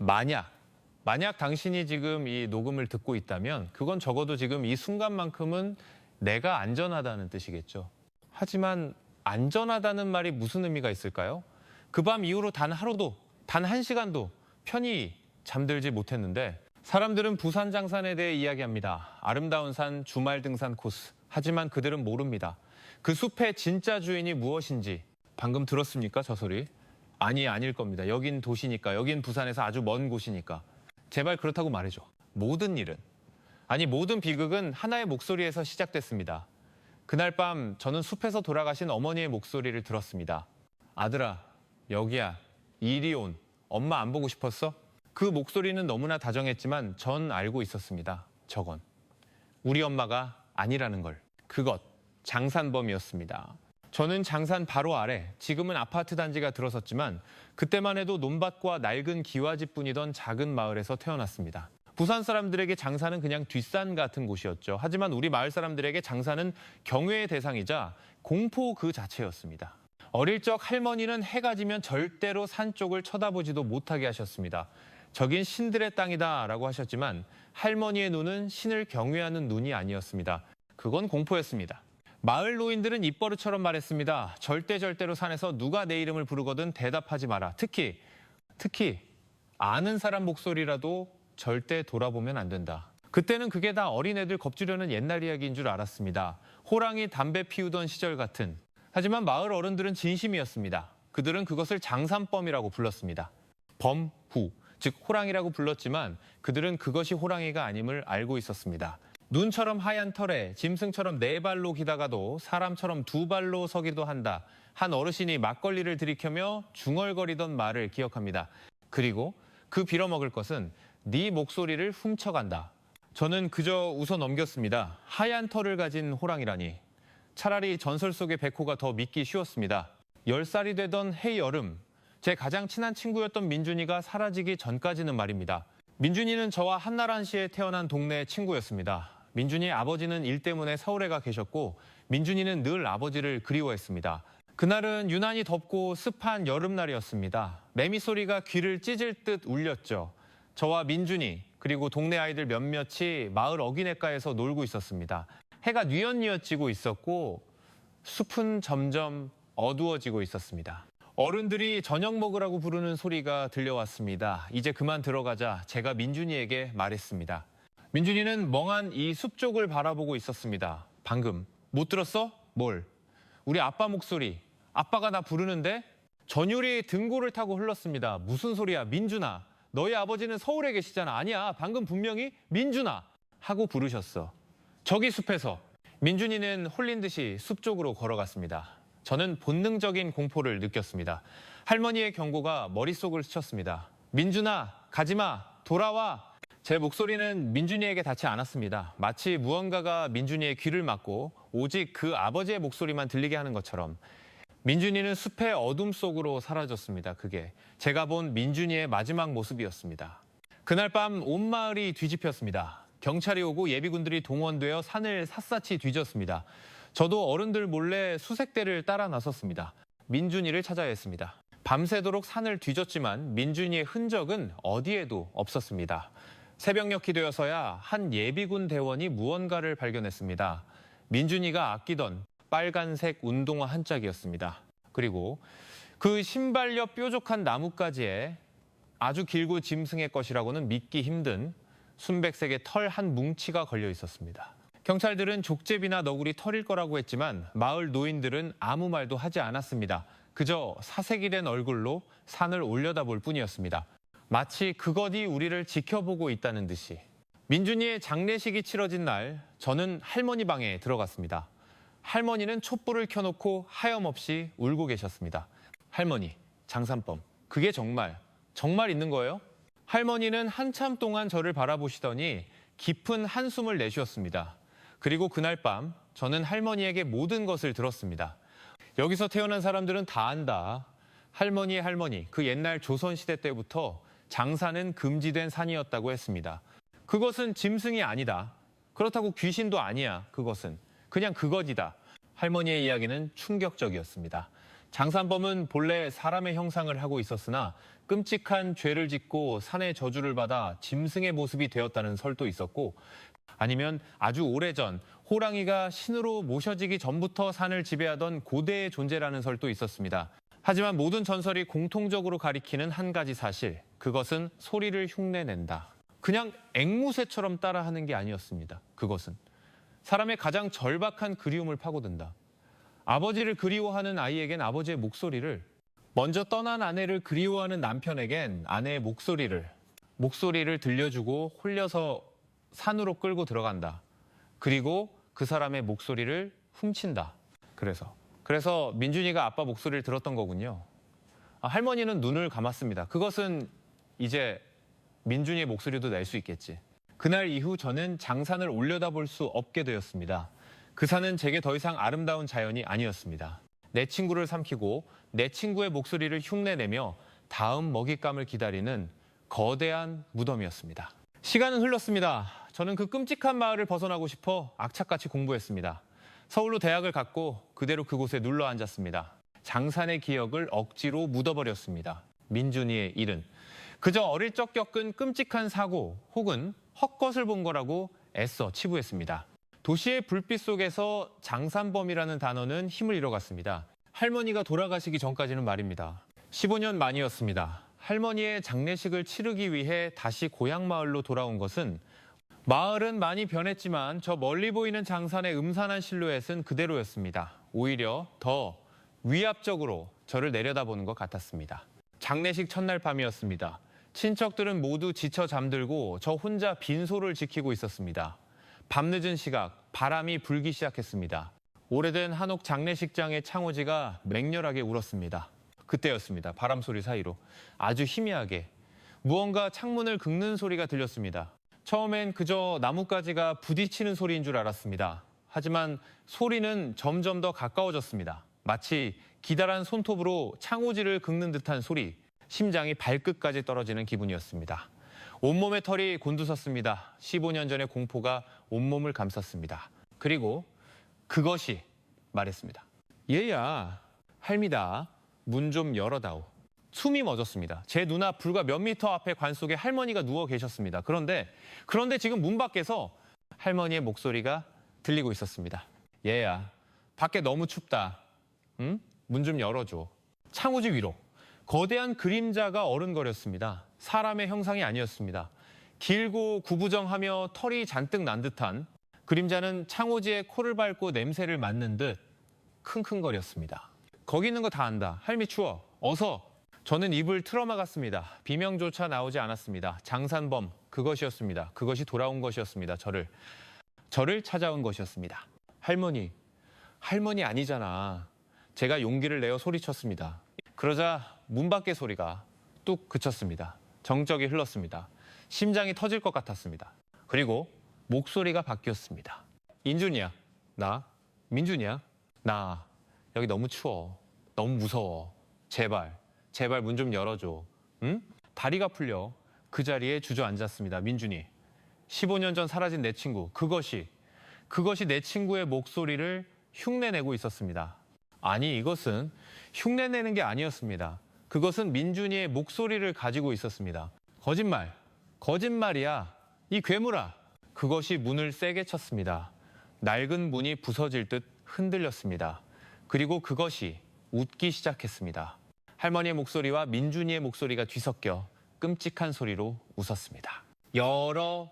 만약 당신이 지금 이 녹음을 듣고 있다면 그건 적어도 지금 이 순간만큼은 내가 안전하다는 뜻이겠죠. 하지만 안전하다는 말이 무슨 의미가 있을까요? 그 밤 이후로 단 하루도, 단 한 시간도 편히 잠들지 못했는데 사람들은 부산 장산에 대해 이야기합니다. 아름다운 산, 주말 등산 코스. 하지만 그들은 모릅니다. 그 숲의 진짜 주인이 무엇인지. 방금 들었습니까, 저 소리? 아닐 겁니다. 여긴 도시니까, 여긴 부산에서 아주 먼 곳이니까. 제발 그렇다고 말해줘. 모든 일은, 모든 비극은 하나의 목소리에서 시작됐습니다. 그날 밤 저는 숲에서 돌아가신 어머니의 목소리를 들었습니다. 아들아, 여기야. 이리 온. 엄마 안 보고 싶었어? 그 목소리는 너무나 다정했지만 전 알고 있었습니다. 저건 우리 엄마가 아니라는 걸. 그것, 장산범이었습니다. 저는 장산 바로 아래, 지금은 아파트 단지가 들어섰지만 그때만 해도 논밭과 낡은 기와집뿐이던 작은 마을에서 태어났습니다. 부산 사람들에게 장산은 그냥 뒷산 같은 곳이었죠. 하지만 우리 마을 사람들에게 장산은 경외의 대상이자 공포 그 자체였습니다. 어릴 적 할머니는 해가 지면 절대로 산 쪽을 쳐다보지도 못하게 하셨습니다. 저긴 신들의 땅이다라고 하셨지만 할머니의 눈은 신을 경외하는 눈이 아니었습니다. 그건 공포였습니다. 마을 노인들은 입버릇처럼 말했습니다. 절대로 산에서 누가 내 이름을 부르거든 대답하지 마라. 특히 아는 사람 목소리라도 절대 돌아보면 안 된다. 그때는 그게 다 어린애들 겁주려는 옛날 이야기인 줄 알았습니다. 호랑이 담배 피우던 시절 같은. 하지만 마을 어른들은 진심이었습니다. 그들은 그것을 장산범이라고 불렀습니다. 범후, 즉 호랑이라고 불렀지만 그들은 그것이 호랑이가 아님을 알고 있었습니다. 눈처럼 하얀 털에 짐승처럼 네 발로 기다가도 사람처럼 두 발로 서기도 한다. 한 어르신이 막걸리를 들이켜며 중얼거리던 말을 기억합니다. 그리고 그 빌어먹을 것은 네 목소리를 훔쳐간다. 저는 그저 웃어 넘겼습니다. 하얀 털을 가진 호랑이라니. 차라리 전설 속의 백호가 더 믿기 쉬웠습니다. 10살이 되던 해여름, 제 가장 친한 친구였던 민준이가 사라지기 전까지는 말입니다. 민준이는 저와 한나란 씨에 태어난 동네 친구였습니다. 민준이의 아버지는 일 때문에 서울에 가 계셨고 민준이는 늘 아버지를 그리워했습니다. 그날은 유난히 덥고 습한 여름날이었습니다. 매미 소리가 귀를 찢을 듯 울렸죠. 저와 민준이 그리고 동네 아이들 몇몇이 마을 어귀냇가에서 놀고 있었습니다. 해가 뉘엿뉘엿 지고 있었고 숲은 점점 어두워지고 있었습니다. 어른들이 저녁 먹으라고 부르는 소리가 들려왔습니다. 이제 그만 들어가자 제가 민준이에게 말했습니다. 민준이는 멍한 이 숲 쪽을 바라보고 있었습니다. 방금 못 들었어? 뭘? 우리 아빠 목소리. 아빠가 나 부르는데? 전율이 등골을 타고 흘렀습니다. 무슨 소리야, 민준아. 너희 아버지는 서울에 계시잖아. 아니야, 방금 분명히 민준아 하고 부르셨어. 저기 숲에서. 민준이는 홀린 듯이 숲 쪽으로 걸어갔습니다. 저는 본능적인 공포를 느꼈습니다. 할머니의 경고가 머릿속을 스쳤습니다. 민준아, 가지마, 돌아와. 제 목소리는 민준이에게 닿지 않았습니다. 마치 무언가가 민준이의 귀를 막고 오직 그 아버지의 목소리만 들리게 하는 것처럼. 민준이는 숲의 어둠 속으로 사라졌습니다. 그게 제가 본 민준이의 마지막 모습이었습니다. 그날 밤 온 마을이 뒤집혔습니다. 경찰이 오고 예비군들이 동원되어 산을 샅샅이 뒤졌습니다. 저도 어른들 몰래 수색대를 따라 나섰습니다. 민준이를 찾아야 했습니다. 밤새도록 산을 뒤졌지만 민준이의 흔적은 어디에도 없었습니다. 새벽녘이 되어서야 한 예비군 대원이 무언가를 발견했습니다. 민준이가 아끼던 빨간색 운동화 한 짝이었습니다. 그리고 그 신발옆 뾰족한 나뭇가지에 아주 길고 짐승의 것이라고는 믿기 힘든 순백색의 털 한 뭉치가 걸려 있었습니다. 경찰들은 족제비나 너구리 털일 거라고 했지만 마을 노인들은 아무 말도 하지 않았습니다. 그저 사색이 된 얼굴로 산을 올려다볼 뿐이었습니다. 마치 그것이 우리를 지켜보고 있다는 듯이. 민준이의 장례식이 치러진 날 저는 할머니 방에 들어갔습니다. 할머니는 촛불을 켜놓고 하염없이 울고 계셨습니다. 할머니, 장산범, 그게 정말 있는 거예요? 할머니는 한참 동안 저를 바라보시더니 깊은 한숨을 내쉬었습니다. 그리고 그날 밤 저는 할머니에게 모든 것을 들었습니다. 여기서 태어난 사람들은 다 안다. 할머니, 그 옛날 조선시대 때부터 장산은 금지된 산이었다고 했습니다. 그것은 짐승이 아니다. 그렇다고 귀신도 아니야. 그것은 그냥 그것이다. 할머니의 이야기는 충격적이었습니다. 장산범은 본래 사람의 형상을 하고 있었으나 끔찍한 죄를 짓고 산의 저주를 받아 짐승의 모습이 되었다는 설도 있었고, 아니면 아주 오래전 호랑이가 신으로 모셔지기 전부터 산을 지배하던 고대의 존재라는 설도 있었습니다. 하지만 모든 전설이 공통적으로 가리키는 한 가지 사실, 그것은 소리를 흉내낸다. 그냥 앵무새처럼 따라하는 게 아니었습니다. 그것은 사람의 가장 절박한 그리움을 파고든다. 아버지를 그리워하는 아이에겐 아버지의 목소리를, 먼저 떠난 아내를 그리워하는 남편에겐 아내의 목소리를 들려주고 홀려서 산으로 끌고 들어간다. 그리고 그 사람의 목소리를 훔친다. 그래서 민준이가 아빠 목소리를 들었던 거군요. 할머니는 눈을 감았습니다. 그것은 이제 민준이의 목소리도 낼 수 있겠지. 그날 이후 저는 장산을 올려다볼 수 없게 되었습니다. 그 산은 제게 더 이상 아름다운 자연이 아니었습니다. 내 친구를 삼키고 내 친구의 목소리를 흉내내며 다음 먹잇감을 기다리는 거대한 무덤이었습니다. 시간은 흘렀습니다. 저는 그 끔찍한 마을을 벗어나고 싶어 악착같이 공부했습니다. 서울로 대학을 갔고 그대로 그곳에 눌러 앉았습니다. 장산의 기억을 억지로 묻어버렸습니다. 민준이의 일은 그저 어릴 적 겪은 끔찍한 사고 혹은 헛것을 본 거라고 애써 치부했습니다. 도시의 불빛 속에서 장산범이라는 단어는 힘을 잃어갔습니다. 할머니가 돌아가시기 전까지는 말입니다. 15년 만이었습니다. 할머니의 장례식을 치르기 위해 다시 고향 마을로 돌아온 것은, 마을은 많이 변했지만 저 멀리 보이는 장산의 음산한 실루엣은 그대로였습니다. 오히려 더 위압적으로 저를 내려다보는 것 같았습니다. 장례식 첫날 밤이었습니다. 친척들은 모두 지쳐 잠들고 저 혼자 빈소를 지키고 있었습니다. 밤늦은 시각, 바람이 불기 시작했습니다. 오래된 한옥 장례식장의 창호지가 맹렬하게 울었습니다. 그때였습니다. 바람 소리 사이로 아주 희미하게 무언가 창문을 긁는 소리가 들렸습니다. 처음엔 그저 나뭇가지가 부딪히는 소리인 줄 알았습니다. 하지만 소리는 점점 더 가까워졌습니다. 마치 기다란 손톱으로 창호지를 긁는 듯한 소리, 심장이 발끝까지 떨어지는 기분이었습니다. 온몸에 털이 곤두섰습니다. 15년 전의 공포가 온몸을 감쌌습니다. 그리고 그것이 말했습니다. 얘야, 할미다. 문 좀 열어다오. 숨이 멎었습니다. 제 눈앞 불과 몇 미터 앞에 관 속에 할머니가 누워 계셨습니다. 그런데 지금 문 밖에서 할머니의 목소리가 들리고 있었습니다. 얘야, 밖에 너무 춥다. 응? 문 좀 열어줘. 창호지 위로 거대한 그림자가 어른거렸습니다. 사람의 형상이 아니었습니다. 길고 구부정하며 털이 잔뜩 난 듯한 그림자는 창호지에 코를 밟고 냄새를 맡는 듯 킁킁거렸습니다. 거기 있는 거 다 안다. 할미 추워. 어서. 저는 입을 틀어막았습니다. 비명조차 나오지 않았습니다. 장산범, 그것이었습니다. 그것이 돌아온 것이었습니다. 저를 찾아온 것이었습니다. 할머니 아니잖아. 제가 용기를 내어 소리쳤습니다. 그러자 문 밖의 소리가 뚝 그쳤습니다. 정적이 흘렀습니다. 심장이 터질 것 같았습니다. 그리고 목소리가 바뀌었습니다. 인준이야. 나. 민준이야. 나. 여기 너무 추워. 너무 무서워. 제발 문 좀 열어줘. 응? 다리가 풀려 그 자리에 주저앉았습니다. 민준이. 15년 전 사라진 내 친구. 그것이 내 친구의 목소리를 흉내내고 있었습니다. 아니, 이것은 흉내내는 게 아니었습니다. 그것은 민준이의 목소리를 가지고 있었습니다. 거짓말이야. 이 괴물아. 그것이 문을 세게 쳤습니다. 낡은 문이 부서질 듯 흔들렸습니다. 그리고 그것이 웃기 시작했습니다. 할머니의 목소리와 민준이의 목소리가 뒤섞여 끔찍한 소리로 웃었습니다. 열어.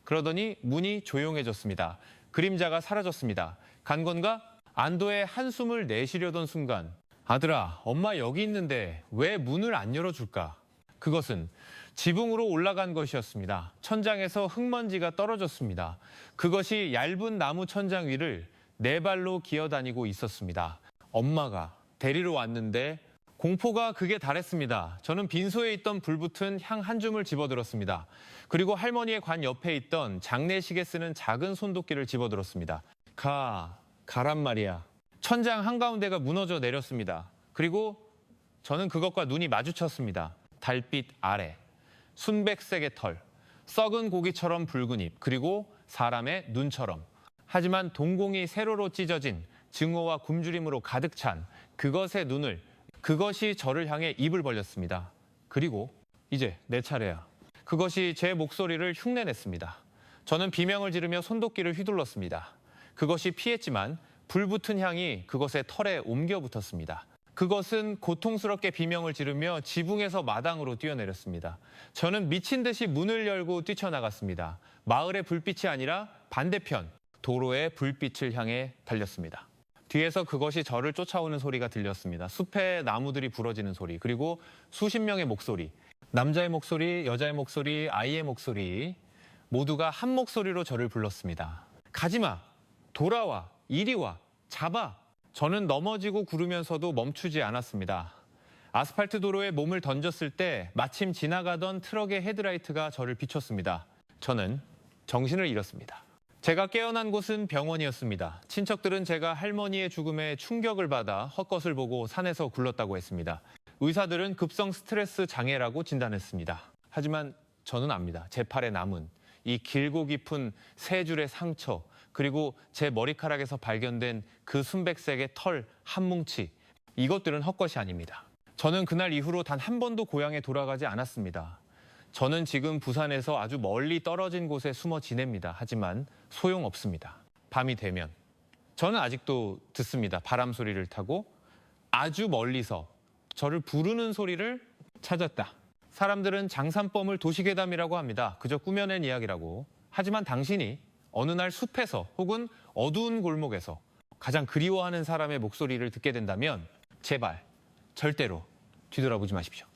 그러더니 문이 조용해졌습니다. 그림자가 사라졌습니다. 간 건가? 안도의 한숨을 내쉬려던 순간, 아들아, 엄마 여기 있는데 왜 문을 안 열어줄까? 그것은 지붕으로 올라간 것이었습니다. 천장에서 흙먼지가 떨어졌습니다. 그것이 얇은 나무 천장 위를 네 발로 기어다니고 있었습니다. 엄마가 데리러 왔는데 공포가 극에 달했습니다. 저는 빈소에 있던 불붙은 향 한 줌을 집어들었습니다. 그리고 할머니의 관 옆에 있던 장례식에 쓰는 작은 손도끼를 집어들었습니다. 가란 말이야. 천장 한가운데가 무너져 내렸습니다. 그리고 저는 그것과 눈이 마주쳤습니다. 달빛 아래, 순백색의 털, 썩은 고기처럼 붉은 입, 그리고 사람의 눈처럼. 하지만 동공이 세로로 찢어진 증오와 굶주림으로 가득 찬 그것의 눈을, 그것이 저를 향해 입을 벌렸습니다. 그리고 이제 내 차례야. 그것이 제 목소리를 흉내냈습니다. 저는 비명을 지르며 손도끼를 휘둘렀습니다. 그것이 피했지만 불붙은 향이 그것의 털에 옮겨 붙었습니다. 그것은 고통스럽게 비명을 지르며 지붕에서 마당으로 뛰어내렸습니다. 저는 미친 듯이 문을 열고 뛰쳐나갔습니다. 마을의 불빛이 아니라 반대편 도로의 불빛을 향해 달렸습니다. 뒤에서 그것이 저를 쫓아오는 소리가 들렸습니다. 숲의 나무들이 부러지는 소리, 그리고 수십 명의 목소리, 남자의 목소리, 여자의 목소리, 아이의 목소리, 모두가 한 목소리로 저를 불렀습니다. 가지마, 돌아와, 이리 와, 잡아. 저는 넘어지고 구르면서도 멈추지 않았습니다. 아스팔트 도로에 몸을 던졌을 때 마침 지나가던 트럭의 헤드라이트가 저를 비췄습니다. 저는 정신을 잃었습니다. 제가 깨어난 곳은 병원이었습니다. 친척들은 제가 할머니의 죽음에 충격을 받아 헛것을 보고 산에서 굴렀다고 했습니다. 의사들은 급성 스트레스 장애라고 진단했습니다. 하지만 저는 압니다. 제 팔에 남은 이 길고 깊은 세 줄의 상처, 그리고 제 머리카락에서 발견된 그 순백색의 털 한 뭉치, 이것들은 헛것이 아닙니다. 저는 그날 이후로 단 한 번도 고향에 돌아가지 않았습니다. 저는 지금 부산에서 아주 멀리 떨어진 곳에 숨어 지냅니다. 하지만 소용없습니다. 밤이 되면 저는 아직도 듣습니다. 바람 소리를 타고 아주 멀리서 저를 부르는 소리를 찾았다. 사람들은 장산범을 도시괴담이라고 합니다. 그저 꾸며낸 이야기라고. 하지만 당신이 어느 날 숲에서 혹은 어두운 골목에서 가장 그리워하는 사람의 목소리를 듣게 된다면 제발 절대로 뒤돌아보지 마십시오.